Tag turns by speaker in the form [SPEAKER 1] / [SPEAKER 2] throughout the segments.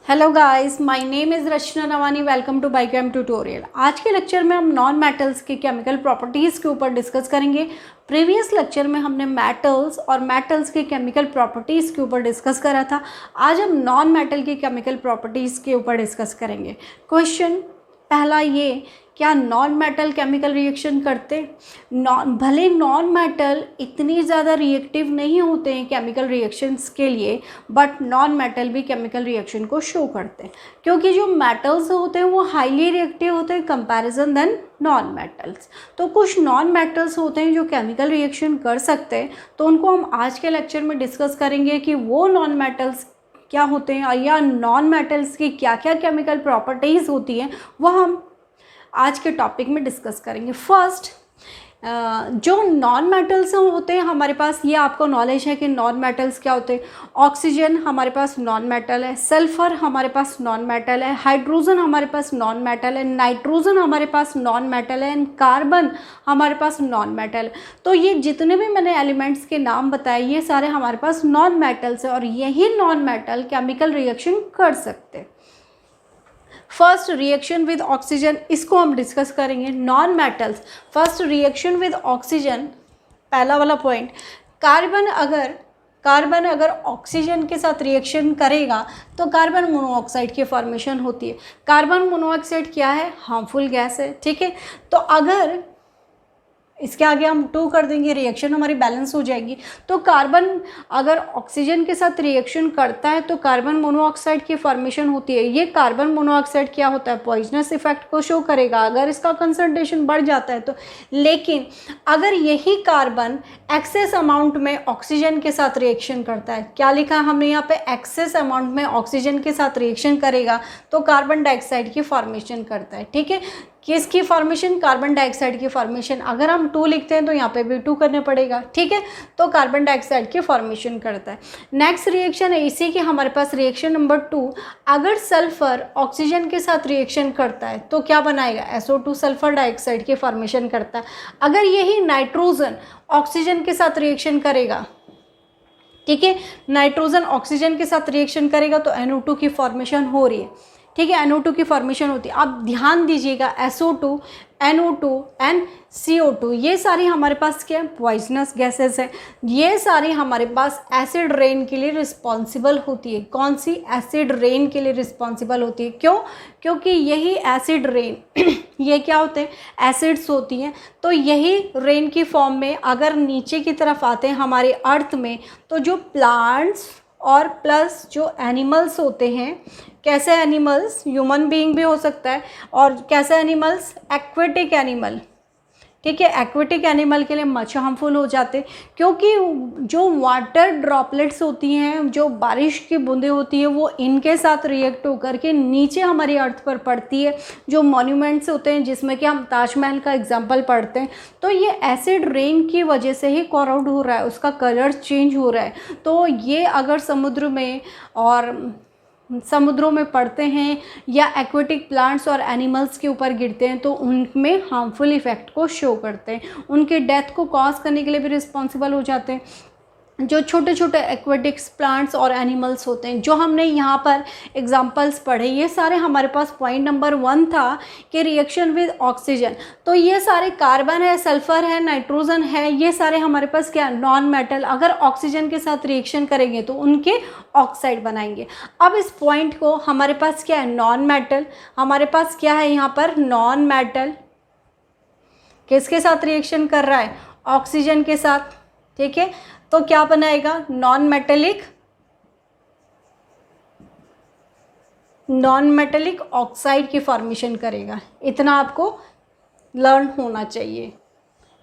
[SPEAKER 1] Hello guys, my name is Rachna Nawani. Welcome to biochem tutorial. आज के lecture में हम नॉन मेटल्स के केमिकल प्रॉपर्टीज़ के ऊपर डिस्कस करेंगे। प्रीवियस लेक्चर में हमने मेटल्स और मेटल्स के केमिकल प्रॉपर्टीज़ के ऊपर डिस्कस करा था। आज हम नॉन मेटल के केमिकल प्रॉपर्टीज़ के ऊपर डिस्कस करेंगे। क्वेश्चन पहला ये, क्या नॉन मेटल केमिकल रिएक्शन करते? भले नॉन मेटल इतनी ज़्यादा रिएक्टिव नहीं होते हैं केमिकल रिएक्शंस के लिए, बट नॉन मेटल भी केमिकल रिएक्शन को शो करते हैं, क्योंकि जो मेटल्स होते हैं वो हाईली रिएक्टिव होते हैं कंपैरिजन देन नॉन मेटल्स। तो कुछ नॉन मेटल्स होते हैं जो केमिकल रिएक्शन कर सकते हैं, तो उनको हम आज के लेक्चर में डिस्कस करेंगे कि वो नॉन मेटल्स क्या होते हैं या नॉन मेटल्स की क्या क्या केमिकल प्रॉपर्टीज़ होती हैं, वो हम आज के टॉपिक में डिस्कस करेंगे। फर्स्ट, जो नॉन मेटल्स होते हैं हमारे पास, ये आपको नॉलेज है कि नॉन मेटल्स क्या होते हैं। ऑक्सीजन हमारे पास नॉन मेटल है, सल्फर हमारे पास नॉन मेटल है, हाइड्रोजन हमारे पास नॉन मेटल है, नाइट्रोजन हमारे पास नॉन मेटल है, एंड कार्बन हमारे पास नॉन मेटल है। तो ये जितने भी मैंने एलिमेंट्स के नाम बताए, ये सारे हमारे पास नॉन मेटल्स है और यही नॉन मेटल केमिकल रिएक्शन कर सकते हैं। फर्स्ट, रिएक्शन विद ऑक्सीजन, इसको हम डिस्कस करेंगे। Non metals, first reaction with oxygen, पहला वाला पॉइंट, कार्बन अगर ऑक्सीजन के साथ रिएक्शन करेगा तो कार्बन मोनोऑक्साइड की फॉर्मेशन होती है। कार्बन मोनोऑक्साइड क्या है? हार्मफुल गैस है, ठीक है। तो अगर इसके आगे हम 2 कर देंगे, रिएक्शन हमारी बैलेंस हो जाएगी। तो कार्बन अगर ऑक्सीजन के साथ रिएक्शन करता है तो कार्बन मोनोऑक्साइड की फॉर्मेशन होती है। ये कार्बन मोनोऑक्साइड क्या होता है? पॉइजनस इफेक्ट को शो करेगा अगर इसका कंसंट्रेशन बढ़ जाता है तो। लेकिन अगर यही कार्बन एक्सेस अमाउंट में ऑक्सीजन के साथ रिएक्शन करता है, क्या लिखा है हमने यहाँ पे? एक्सेस अमाउंट में ऑक्सीजन के साथ रिएक्शन करेगा तो कार्बन डाइऑक्साइड की फॉर्मेशन करता है, ठीक है। किसकी फॉर्मेशन? कार्बन डाइऑक्साइड की फॉर्मेशन। अगर हम 2 लिखते हैं तो यहाँ पे भी 2 करने पड़ेगा, ठीक है। तो कार्बन डाइऑक्साइड की फॉर्मेशन करता है। नेक्स्ट रिएक्शन है इसी के हमारे पास रिएक्शन नंबर 2। अगर सल्फर ऑक्सीजन के साथ रिएक्शन करता है तो क्या बनाएगा? SO2 सल्फर डाइऑक्साइड की फॉर्मेशन करता है। अगर यही नाइट्रोजन ऑक्सीजन के साथ रिएक्शन करेगा, ठीक है, नाइट्रोजन ऑक्सीजन के साथ रिएक्शन करेगा तो NO2 की फॉर्मेशन हो रही है, ठीक है, NO2 की फॉर्मेशन होती है। आप ध्यान दीजिएगा, SO2, NO2 एंड CO2, ये सारी हमारे पास क्या है? पॉइजनस गैसेस है। ये सारी हमारे पास एसिड रेन के लिए रिस्पॉन्सिबल होती है। कौन सी? एसिड रेन के लिए रिस्पॉन्सिबल होती है। क्यों? क्योंकि यही एसिड रेन ये क्या होते हैं? एसिड्स होती हैं। तो यही रेन की फॉर्म में अगर नीचे की तरफ आते हैं हमारे अर्थ में, तो जो प्लांट्स और प्लस जो एनिमल्स होते हैं, कैसे एनिमल्स? ह्यूमन बीइंग भी हो सकता है, और कैसे एनिमल्स? एक्वेटिक एनिमल, ठीक है। एक्वेटिक एनिमल के लिए मच हार्मफुल हो जाते, क्योंकि जो वाटर ड्रॉपलेट्स होती हैं, जो बारिश की बूंदें होती है, वो इनके साथ रिएक्ट होकर के नीचे हमारी अर्थ पर पड़ती है। जो मॉन्यूमेंट्स होते हैं जिसमें कि हम ताजमहल का एग्जाम्पल पढ़ते हैं, तो ये एसिड रेन की वजह से ही कॉरोड हो रहा है, उसका कलर चेंज हो रहा है। तो ये अगर समुद्र में और समुद्रों में पड़ते हैं या एक्वेटिक प्लांट्स और एनिमल्स के ऊपर गिरते हैं तो उनमें हार्मफुल इफ़ेक्ट को शो करते हैं, उनके डेथ को कॉज करने के लिए भी रिस्पॉन्सिबल हो जाते हैं। जो छोटे छोटे एक्वेटिक्स प्लांट्स और एनिमल्स होते हैं, जो हमने यहाँ पर एग्जांपल्स पढ़े, ये सारे हमारे पास पॉइंट नंबर 1 था कि रिएक्शन विद ऑक्सीजन। तो ये सारे कार्बन है, सल्फर है, नाइट्रोजन है, ये सारे हमारे पास क्या? Non metal. अगर ऑक्सीजन के साथ रिएक्शन करेंगे तो उनके ऑक्साइड बनाएंगे। अब इस पॉइंट को हमारे पास क्या है? Non metal. हमारे पास क्या है यहाँ पर? नॉन मेटल किसके साथ रिएक्शन कर रहा है? ऑक्सीजन के साथ, ठीक है। तो क्या बनाएगा? नॉन मेटेलिक ऑक्साइड की फॉर्मेशन करेगा। इतना आपको लर्न होना चाहिए।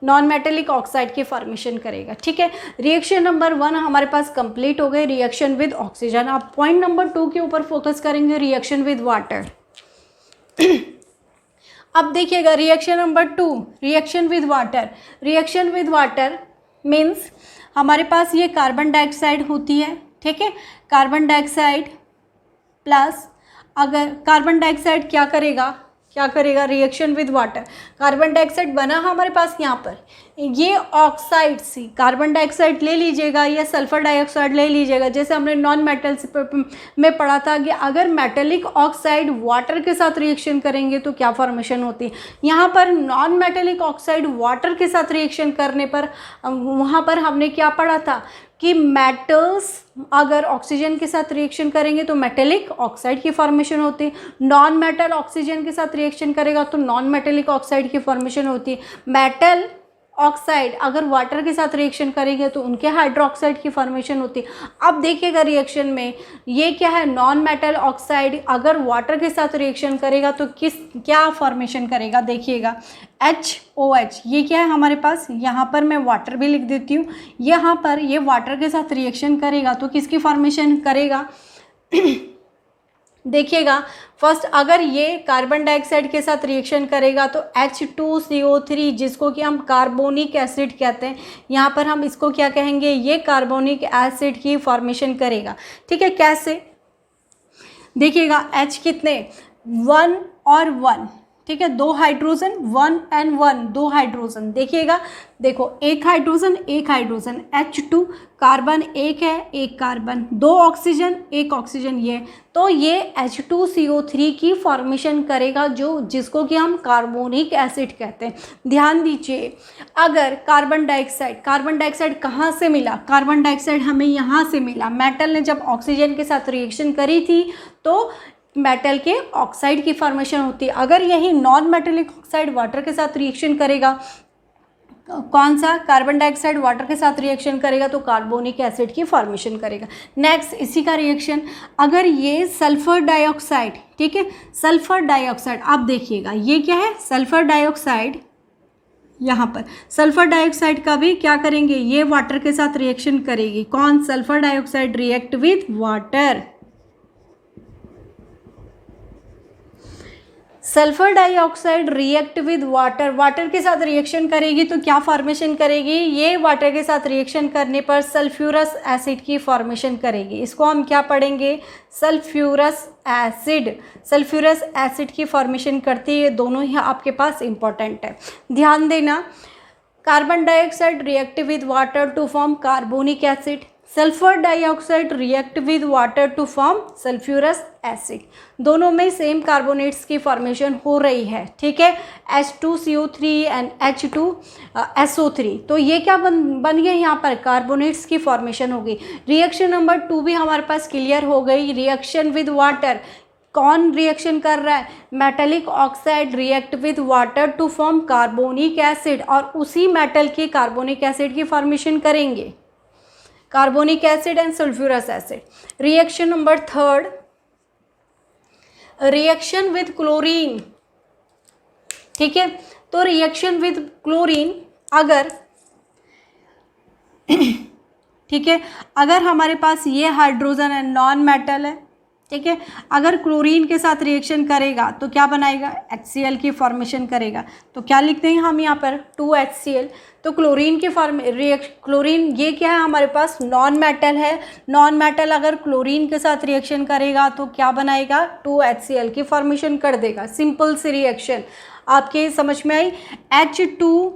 [SPEAKER 1] नॉन मेटेलिक ऑक्साइड की फॉर्मेशन करेगा, ठीक है। रिएक्शन नंबर 1 हमारे पास कंप्लीट हो गए, रिएक्शन विद ऑक्सीजन। आप पॉइंट नंबर 2 के ऊपर फोकस करेंगे, रिएक्शन विद वाटर। अब देखिएगा reaction number 2, reaction with water. Reaction with water means हमारे पास ये कार्बन डाइऑक्साइड होती है, ठीक है। कार्बन डाइऑक्साइड प्लस, अगर कार्बन डाइऑक्साइड क्या करेगा reaction with water. Carbon dioxide बना हमारे पास यहाँ पर, ये ऑक्साइड्स, कार्बन डाइऑक्साइड ले लीजिएगा या सल्फर डाइऑक्साइड ले लीजिएगा, जैसे हमने नॉन मेटल्स में पढ़ा था कि अगर मेटेलिक ऑक्साइड वाटर के साथ रिएक्शन करेंगे तो क्या फॉर्मेशन होती है। यहाँ पर नॉन मेटेलिक ऑक्साइड वाटर के साथ रिएक्शन करने पर वहाँ पर हमने क्या पढ़ा था कि मेटल्स अगर ऑक्सीजन के साथ रिएक्शन करेंगे तो मेटेलिक ऑक्साइड की फॉर्मेशन होती है, नॉन मेटल ऑक्सीजन के साथ रिएक्शन करेगा तो नॉन मेटेलिक ऑक्साइड की फॉर्मेशन होती है। मेटल ऑक्साइड अगर वाटर के साथ रिएक्शन करेंगे तो उनके हाइड्रोक्साइड की फॉर्मेशन होती है। अब देखिएगा रिएक्शन में ये क्या है, नॉन मेटल ऑक्साइड अगर वाटर के साथ रिएक्शन करेगा तो क्या फॉर्मेशन करेगा, देखिएगा HOH, ये क्या है हमारे पास, यहाँ पर मैं वाटर भी लिख देती हूँ, यहाँ पर ये वाटर के साथ रिएक्शन करेगा तो किसकी फॉर्मेशन करेगा देखिएगा फर्स्ट अगर ये कार्बन डाइऑक्साइड के साथ रिएक्शन करेगा तो H2CO3 जिसको कि हम कार्बोनिक एसिड कहते हैं, यहाँ पर हम इसको क्या कहेंगे, ये कार्बोनिक एसिड की फॉर्मेशन करेगा। ठीक है, कैसे देखिएगा, H कितने 1 और 1, ठीक है, 2 हाइड्रोजन 1 and 1, 2 हाइड्रोजन, देखिएगा देखो एक हाइड्रोजन H2, कार्बन एक है, एक कार्बन, 2 ऑक्सीजन, एक ऑक्सीजन, ये तो ये H2CO3 की फॉर्मेशन करेगा जिसको कि हम कार्बोनिक एसिड कहते हैं। ध्यान दीजिए, अगर कार्बन डाइऑक्साइड कहाँ से मिला, कार्बन डाइऑक्साइड हमें यहाँ से मिला, मेटल ने जब ऑक्सीजन के साथ रिएक्शन करी थी तो मेटल के ऑक्साइड की फॉर्मेशन होती है। अगर यही नॉन मेटेलिक ऑक्साइड वाटर के साथ रिएक्शन करेगा, कौन सा, कार्बन डाइऑक्साइड वाटर के साथ रिएक्शन करेगा तो कार्बोनिक एसिड की फॉर्मेशन करेगा। नेक्स्ट इसी का रिएक्शन, अगर ये सल्फर डाइऑक्साइड, ठीक है, सल्फर डाइऑक्साइड, आप देखिएगा ये क्या है, सल्फर डाइऑक्साइड, यहाँ पर सल्फर डाइऑक्साइड का भी क्या करेंगे, ये वाटर के साथ रिएक्शन करेगी, कौन, sulphur dioxide react with water, sulphur dioxide react with water के साथ रिएक्शन करेगी तो क्या फॉर्मेशन करेगी, ये वाटर के साथ रिएक्शन करने पर सल्फ्यूरस एसिड की फॉर्मेशन करेगी। इसको हम क्या पढ़ेंगे, सल्फ्यूरस एसिड की फॉर्मेशन करती है। दोनों ही आपके पास इंपॉर्टेंट है, ध्यान देना। Carbon dioxide react with water to form carbonic acid, sulphur dioxide react with water to form sulphurous acid, दोनों में सेम कार्बोनेट्स की फॉर्मेशन हो रही है। ठीक है, H2CO3 एंड H2SO3, तो ये क्या बन गया, यहाँ पर कार्बोनेट्स की फॉर्मेशन होगी। रिएक्शन नंबर 2 भी हमारे पास क्लियर हो गई, रिएक्शन विद वाटर, कौन रिएक्शन कर रहा है, metallic oxide react with water to form carbonic acid, और उसी मेटल के कार्बोनिक एसिड की फॉर्मेशन करेंगे, carbonic acid and sulphurous acid. Reaction number 3, reaction with chlorine. ठीक है, तो रिएक्शन विद क्लोरीन अगर ठीक है, अगर हमारे पास ये हाइड्रोजन है, नॉन मेटल है, ठीक है, अगर क्लोरीन के साथ रिएक्शन करेगा तो क्या बनाएगा, HCl की फॉर्मेशन करेगा। तो क्या लिखते हैं हम यहाँ पर 2HCl। तो क्लोरीन की क्लोरीन ये क्या है हमारे पास, नॉन मेटल है, नॉन मेटल अगर क्लोरीन के साथ रिएक्शन करेगा तो क्या बनाएगा, 2HCl की फॉर्मेशन कर देगा। सिंपल सी रिएक्शन आपके समझ में आई। H2,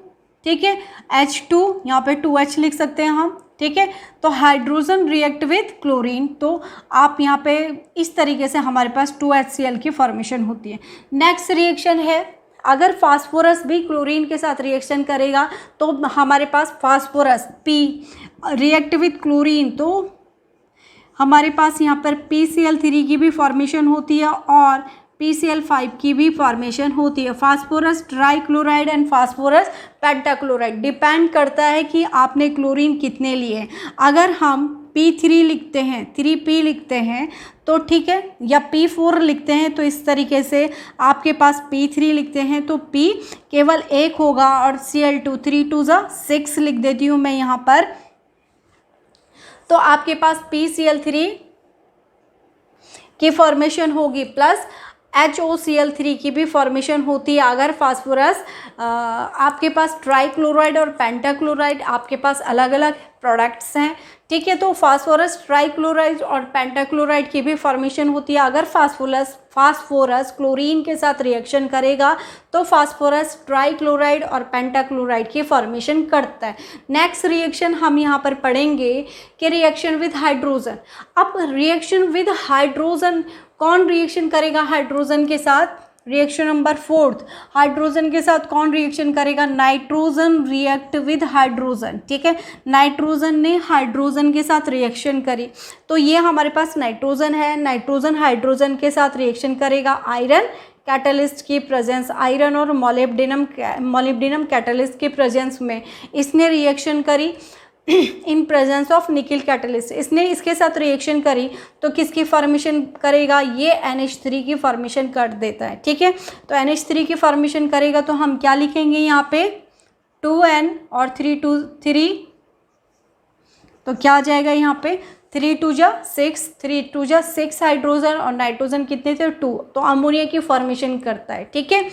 [SPEAKER 1] ठीक है, H2 यहाँ पे 2H लिख सकते हैं हम, ठीक है, तो हाइड्रोजन रिएक्ट विथ क्लोरीन, तो आप यहाँ पे इस तरीके से हमारे पास 2HCl की फॉर्मेशन होती है। नेक्स्ट रिएक्शन है, अगर फास्फोरस भी क्लोरीन के साथ रिएक्शन करेगा तो हमारे पास phosphorus P react with chlorine, तो हमारे पास यहाँ पर PCl3 की भी फॉर्मेशन होती है और PCl5 की भी फॉर्मेशन होती है। Phosphorus trichloride and phosphorus pentachloride, depend करता है कि आपने क्लोरीन कितने लिए। अगर हम P3 लिखते हैं, 3P लिखते हैं तो ठीक है, या P4 लिखते हैं तो इस तरीके से आपके पास P3 लिखते हैं तो P केवल 1 होगा और Cl2 3 2 6 लिख देती हूँ मैं यहाँ पर, तो आपके पास PCl3 की फॉर्मेशन होगी प्लस HOCl3 की भी फॉर्मेशन होती है। अगर फास्फोरस आपके पास ट्राइक्लोराइड और पेंटाक्लोराइड आपके पास अलग अलग प्रोडक्ट्स हैं, ठीक है। तो फास्फोरस ट्राइक्लोराइड और पेंटाक्लोराइड की भी फॉर्मेशन होती है। अगर फास्फोरस क्लोरीन के साथ रिएक्शन करेगा तो फास्फोरस ट्राइक्लोराइड और पेंटाक्लोराइड की फॉर्मेशन करता है। नेक्स्ट रिएक्शन हम यहाँ पर पढ़ेंगे कि रिएक्शन विद हाइड्रोजन। अब रिएक्शन विद हाइड्रोजन, कौन रिएक्शन करेगा हाइड्रोजन के साथ? रिएक्शन नंबर 4, हाइड्रोजन के साथ कौन रिएक्शन करेगा? नाइट्रोजन रिएक्ट विद हाइड्रोजन, ठीक है। नाइट्रोजन ने हाइड्रोजन के साथ रिएक्शन करी, तो ये हमारे पास नाइट्रोजन है। नाइट्रोजन हाइड्रोजन के साथ रिएक्शन करेगा आयरन कैटलिस्ट की प्रेजेंस, आयरन और मोलिब्डेनम कैटलिस्ट की प्रेजेंस में इसने रिएक्शन करी in presence of nickel catalyst. इसने इसके साथ रिएक्शन करी तो किसकी फॉर्मेशन करेगा? ये NH3 की फॉर्मेशन कर देता है, ठीक है। तो NH3 की फॉर्मेशन करेगा तो हम क्या लिखेंगे यहाँ पे? 2N और 3 तो क्या आ जाएगा यहाँ पे? 3 2 जा 6, 3 2 जा 6 हाइड्रोजन और नाइट्रोजन कितने थे? 2। तो अमोनिया की फॉर्मेशन करता है, ठीक है।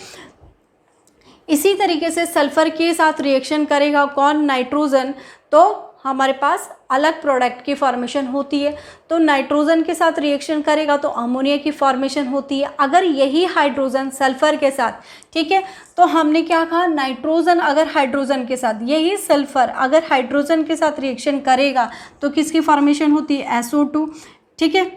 [SPEAKER 1] इसी तरीके से सल्फर के साथ रिएक्शन करेगा कौन? नाइट्रोजन, तो हमारे पास अलग प्रोडक्ट की फॉर्मेशन होती है। तो नाइट्रोजन के साथ रिएक्शन करेगा तो अमोनिया की फॉर्मेशन होती है। अगर यही हाइड्रोजन सल्फर के साथ, ठीक है, तो हमने क्या कहा? नाइट्रोजन अगर हाइड्रोजन के साथ, यही सल्फर अगर हाइड्रोजन के साथ रिएक्शन करेगा तो किसकी फॉर्मेशन होती है? SO2, ठीक है।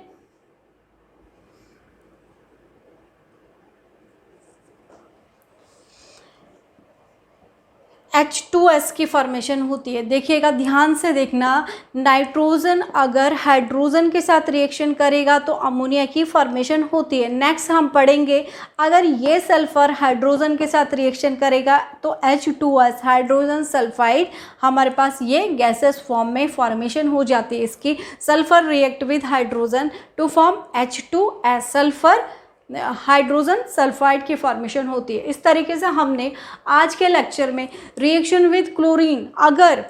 [SPEAKER 1] H2S की फॉर्मेशन होती है। देखिएगा, ध्यान से देखना, नाइट्रोजन अगर हाइड्रोजन के साथ रिएक्शन करेगा तो अमोनिया की फॉर्मेशन होती है। नेक्स्ट हम पढ़ेंगे, अगर ये सल्फर हाइड्रोजन के साथ रिएक्शन करेगा तो H2S हाइड्रोजन सल्फाइड हमारे पास ये गैसेस फॉर्म में फॉर्मेशन हो जाती है इसकी। Sulphur react with hydrogen to form H2S, sulphur hydrogen sulphide की फॉर्मेशन होती है। इस तरीके से हमने आज के लेक्चर में रिएक्शन विद क्लोरीन, अगर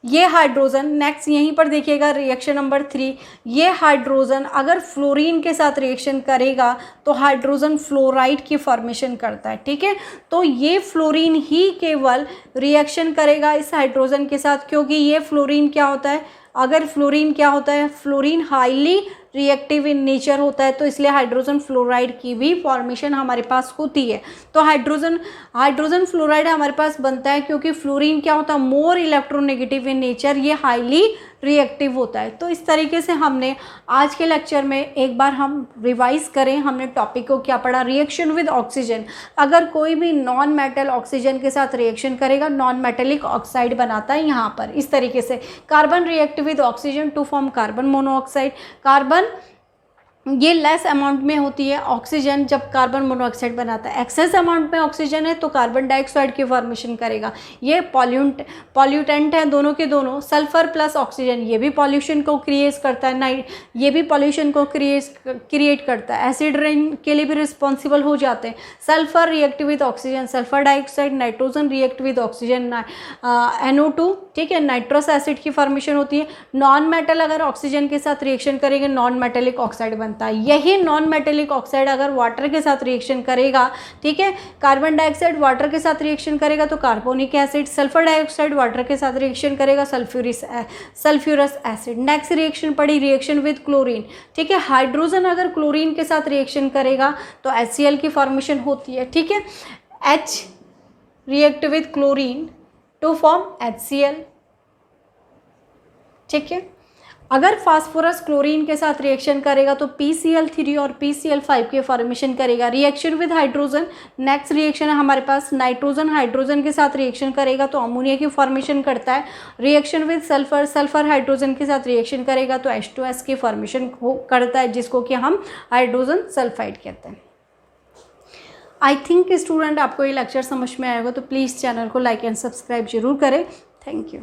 [SPEAKER 1] ये हाइड्रोजन, नेक्स्ट यहीं पर देखिएगा रिएक्शन नंबर 3, ये हाइड्रोजन अगर फ्लोरीन के साथ रिएक्शन करेगा तो हाइड्रोजन फ्लोराइड की फॉर्मेशन करता है, ठीक है। तो ये फ्लोरीन ही केवल रिएक्शन करेगा इस हाइड्रोजन के साथ, क्योंकि ये फ्लोरीन क्या होता है? अगर फ्लोरीन क्या होता है? Fluorine highly reactive in nature होता है, तो इसलिए हाइड्रोजन फ्लोराइड की भी फॉर्मेशन हमारे पास होती है। तो हाइड्रोजन फ्लोराइड हमारे पास बनता है क्योंकि फ्लोरीन क्या होता है? मोर इलेक्ट्रोनेगेटिव इन नेचर, ये हाईली रिएक्टिव होता है। तो इस तरीके से हमने आज के लेक्चर में, एक बार हम रिवाइज करें, हमने टॉपिक को क्या पढ़ा? Reaction with oxygen. अगर कोई भी नॉन मेटल ऑक्सीजन के साथ रिएक्शन करेगा, नॉन मेटेलिक ऑक्साइड बनाता है यहाँ पर इस तरीके से। Carbon react with oxygen to form carbon monoxide. Carbon ये लेस अमाउंट में होती है ऑक्सीजन जब कार्बन मोनोऑक्साइड बनाता है। एक्सेस अमाउंट में ऑक्सीजन है तो कार्बन डाइऑक्साइड की फॉर्मेशन करेगा। ये पॉल्यूटेंट है दोनों के दोनों। सल्फर प्लस ऑक्सीजन ये भी पॉल्यूशन को क्रिएट करता है, ये भी पॉल्यूशन को क्रिएट करता है। एसिड रेन के लिए भी रिस्पॉन्सिबल हो जाते हैं। Sulphur react with oxygen, sulphur dioxide, nitrogen react with oxygen, NO2, ठीक है, नाइट्रस एसिड की फॉर्मेशन होती है। नॉन मेटल अगर ऑक्सीजन के साथ रिएक्शन करेंगे नॉन मेटेलिक ऑक्साइड बनता है। यही नॉन मेटेलिक ऑक्साइड अगर वाटर के साथ रिएक्शन करेगा, ठीक है, कार्बन डाइऑक्साइड वाटर के साथ रिएक्शन करेगा तो carbonic acid, sulphur dioxide water के साथ रिएक्शन करेगा सल्फ्यूरस एसिड। नेक्स्ट रिएक्शन पड़ी रिएक्शन विद क्लोरीन, ठीक है। हाइड्रोजन अगर क्लोरीन के साथ रिएक्शन करेगा तो HCl की फॉर्मेशन होती है, ठीक है। H react with chlorine to form HCl, ठीक है। अगर फास्फोरस क्लोरीन के साथ रिएक्शन करेगा तो PCl3 और PCl5 की फॉर्मेशन करेगा। Reaction with hydrogen, next reaction है हमारे पास, नाइट्रोजन हाइड्रोजन के साथ रिएक्शन करेगा तो अमोनिया की फॉर्मेशन करता है। Reaction with sulphur, sulphur hydrogen के साथ रिएक्शन करेगा तो H2S की फॉर्मेशन करता है, जिसको कि हम हाइड्रोजन सल्फाइड कहते हैं। आई थिंक स्टूडेंट आपको ये लेक्चर समझ में आएगा, तो प्लीज़ चैनल को लाइक एंड सब्सक्राइब जरूर करें। Thank you.